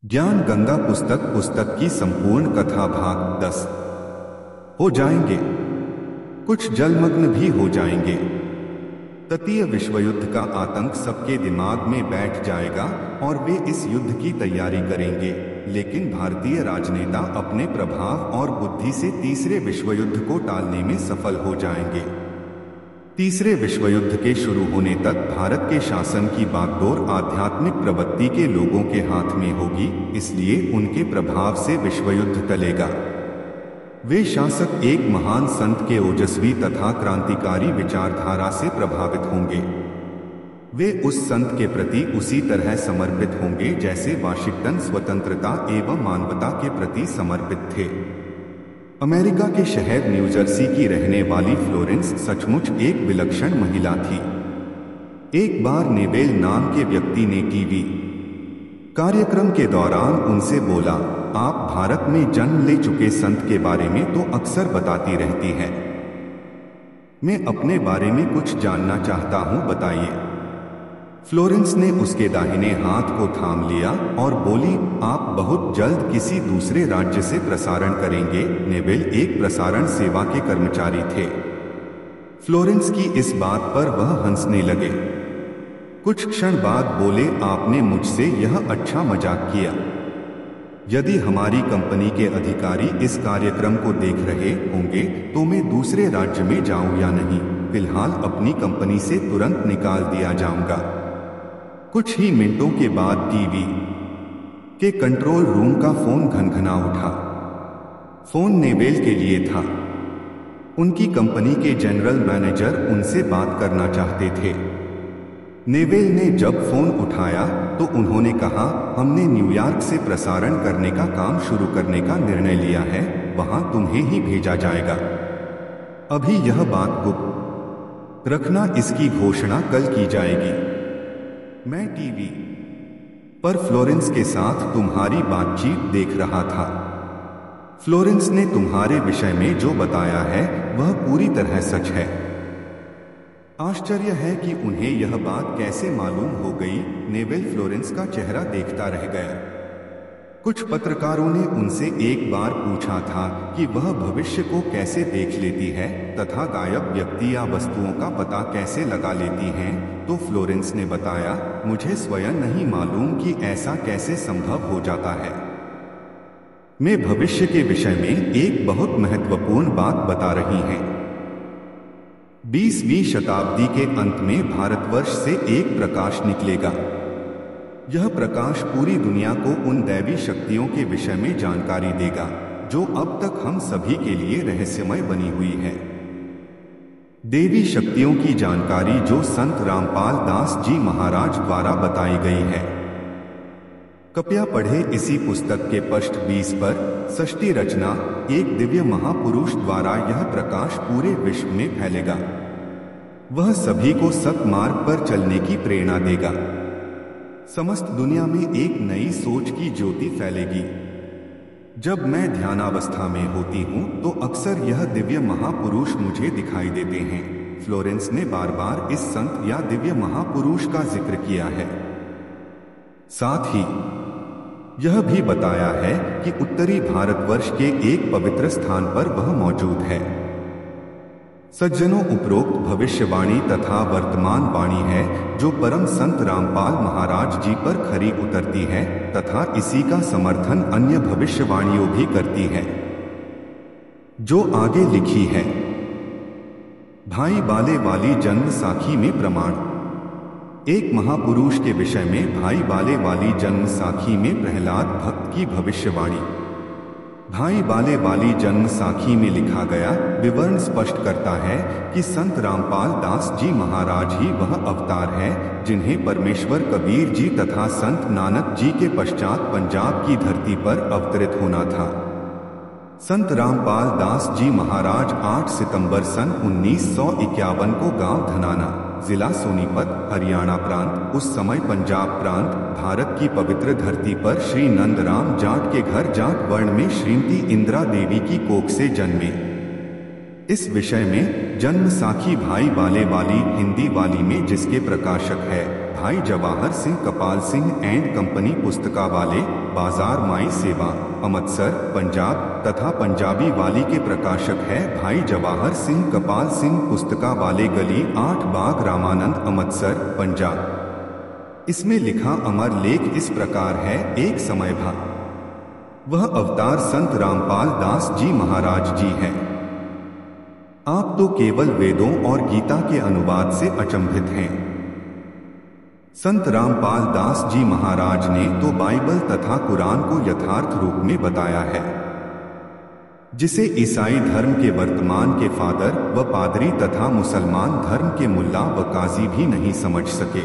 ज्ञान गंगा पुस्तक की संपूर्ण कथा भाग 10 हो जाएंगे। कुछ जलमग्न भी हो जाएंगे। तृतीय विश्वयुद्ध का आतंक सबके दिमाग में बैठ जाएगा और वे इस युद्ध की तैयारी करेंगे, लेकिन भारतीय राजनेता अपने प्रभाव और बुद्धि से तीसरे विश्वयुद्ध को टालने में सफल हो जाएंगे। तीसरे विश्वयुद्ध के शुरू होने तक भारत के शासन की बागडोर आध्यात्मिक प्रवृत्ति के लोगों के हाथ में होगी, इसलिए उनके प्रभाव से विश्वयुद्ध टलेगा। वे शासक एक महान संत के ओजस्वी तथा क्रांतिकारी विचारधारा से प्रभावित होंगे। वे उस संत के प्रति उसी तरह समर्पित होंगे जैसे वाशिंगटन स्वतंत्रता एवं मानवता के प्रति समर्पित थे। अमेरिका के शहर न्यूजर्सी की रहने वाली फ्लोरेंस सचमुच एक विलक्षण महिला थी। एक बार नेबेल नाम के व्यक्ति ने टीवी कार्यक्रम के दौरान उनसे बोला, आप भारत में जन्म ले चुके संत के बारे में तो अक्सर बताती रहती हैं। मैं अपने बारे में कुछ जानना चाहता हूं, बताइए। फ्लोरेंस ने उसके दाहिने हाथ को थाम लिया और बोली, आप बहुत जल्द किसी दूसरे राज्य से प्रसारण करेंगे। नेबेल एक प्रसारण सेवा के कर्मचारी थे। फ्लोरेंस की इस बात पर वह हंसने लगे। कुछ क्षण बाद बोले, आपने मुझसे यह अच्छा मजाक किया। यदि हमारी कंपनी के अधिकारी इस कार्यक्रम को देख रहे होंगे तो मैं दूसरे राज्य में जाऊं या नहीं। फिलहाल अपनी कंपनी से तुरंत निकाल दिया जाऊंगा। कुछ ही मिनटों के बाद टीवी के कंट्रोल रूम का फोन घनघना उठा। फोन नेबेल के लिए था। उनकी कंपनी के जनरल मैनेजर उनसे बात करना चाहते थे। नेबेल ने जब फोन उठाया तो उन्होंने कहा, हमने न्यूयॉर्क से प्रसारण करने का काम शुरू करने का निर्णय लिया है, वहां तुम्हें ही भेजा जाएगा। अभी यह बात गुप्त रखना, इसकी घोषणा कल की जाएगी। मैं टीवी पर फ्लोरेंस के साथ तुम्हारी बातचीत देख रहा था। फ्लोरेंस ने तुम्हारे विषय में जो बताया है वह पूरी तरह सच है। आश्चर्य है कि उन्हें यह बात कैसे मालूम हो गई। नेबेल फ्लोरेंस का चेहरा देखता रह गया। कुछ पत्रकारों ने उनसे एक बार पूछा था कि वह भविष्य को कैसे देख लेती है तथा गायब व्यक्ति या वस्तुओं का पता कैसे लगा लेती हैं, तो फ्लोरेंस ने बताया, मुझे स्वयं नहीं मालूम कि ऐसा कैसे संभव हो जाता है। मैं भविष्य के विषय में एक बहुत महत्वपूर्ण बात बता रही हैं। 20वीं शताब्दी के अंत में भारतवर्ष से एक प्रकाश निकलेगा। यह प्रकाश पूरी दुनिया को उन दैवी शक्तियों के विषय में जानकारी देगा जो अब तक हम सभी के लिए रहस्यमय बनी हुई है। देवी शक्तियों की जानकारी जो संत रामपाल दास जी महाराज द्वारा बताई गई है। कृपया पढ़े इसी पुस्तक के पृष्ठ 20 पर षष्ठी रचना, एक दिव्य महापुरुष द्वारा यह प्रकाश पूरे विश्व में फैलेगा। वह सभी को सत्मार्ग पर चलने की प्रेरणा देगा। समस्त दुनिया में एक नई सोच की ज्योति फैलेगी। जब मैं ध्यानावस्था में होती हूँ तो अक्सर यह दिव्य महापुरुष मुझे दिखाई देते हैं। फ्लोरेंस ने बार बार इस संत या दिव्य महापुरुष का जिक्र किया है। साथ ही यह भी बताया है कि उत्तरी भारतवर्ष के एक पवित्र स्थान पर वह मौजूद है। सज्जनों, उपरोक्त भविष्यवाणी तथा वर्तमान वाणी है जो परम संत रामपाल महाराज जी पर खरी उतरती है तथा इसी का समर्थन अन्य भविष्यवाणियों भी करती है जो आगे लिखी है। भाई बाले वाली जन्म साखी में प्रमाण। एक महापुरुष के विषय में भाई बाले वाली जन्म साखी में प्रहलाद भक्त की भविष्यवाणी। भाई बाले वाली जन्म साखी में लिखा गया विवरण स्पष्ट करता है कि संत रामपाल दास जी महाराज ही वह अवतार है जिन्हें परमेश्वर कबीर जी तथा संत नानक जी के पश्चात पंजाब की धरती पर अवतरित होना था। संत रामपाल दास जी महाराज 8 सितंबर सन 1951 को गांव धनाना, जिला सोनीपत, हरियाणा प्रांत, उस समय पंजाब प्रांत, भारत की पवित्र धरती पर श्री नंदराम जाट के घर जाट वर्ण में श्रीमती इंदिरा देवी की कोख से जन्मे। इस विषय में जन्म साखी भाई बाले वाली हिंदी वाली में जिसके प्रकाशक है भाई जवाहर सिंह कपाल सिंह एंड कंपनी पुस्तकालय, बाजार माई सेवा, अमृतसर, पंजाब तथा पंजाबी वाली के प्रकाशक है भाई जवाहर सिंह कपाल सिंह पुस्तकालय, गली 8 बाग रामानंद, अमृतसर, पंजाब। इसमें लिखा अमर लेख इस प्रकार है। एक समय था, वह अवतार संत रामपाल दास जी महाराज जी हैं। आप तो केवल वेदों और गीता के अनुवाद से अचंभित हैं। संत रामपाल दास जी महाराज ने तो बाइबल तथा कुरान को यथार्थ रूप में बताया है, जिसे ईसाई धर्म के वर्तमान के फादर व पादरी तथा मुसलमान धर्म के मुल्ला व काजी भी नहीं समझ सके।